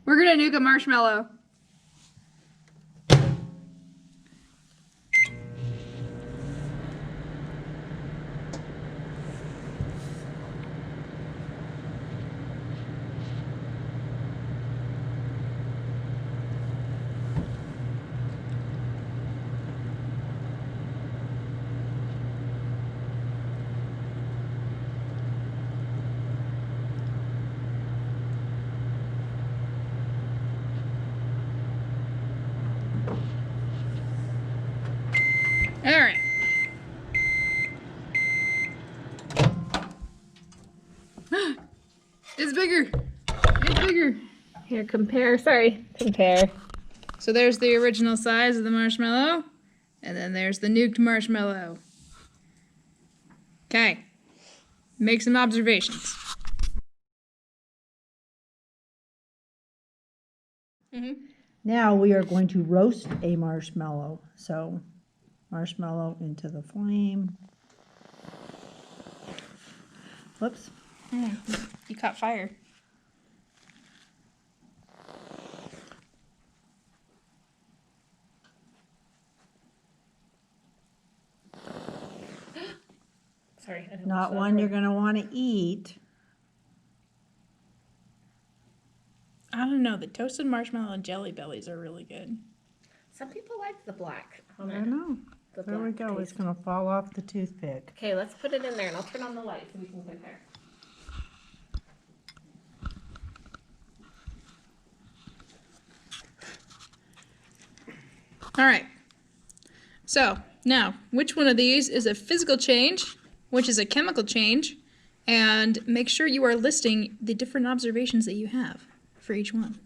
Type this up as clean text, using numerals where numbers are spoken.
We're gonna nuke a marshmallow. All right. It's bigger. It's bigger. Here, compare. Sorry, compare. So there's the original size of the marshmallow, and then there's the nuked marshmallow. Okay. Make some observations. Now we are going to roast a marshmallow. So marshmallow into the flame. Whoops. You caught fire. Sorry, I don't Not one you're going to want to eat. I don't know. The toasted marshmallow and jelly bellies are really good. Some people like the black. I don't know. There we go. It's going to fall off the toothpick. Okay, let's put it in there and I'll turn on the light so we can compare. All right. So now, which one of these is a physical change, which is a chemical change, and make sure you are listing the different observations that you have for each one.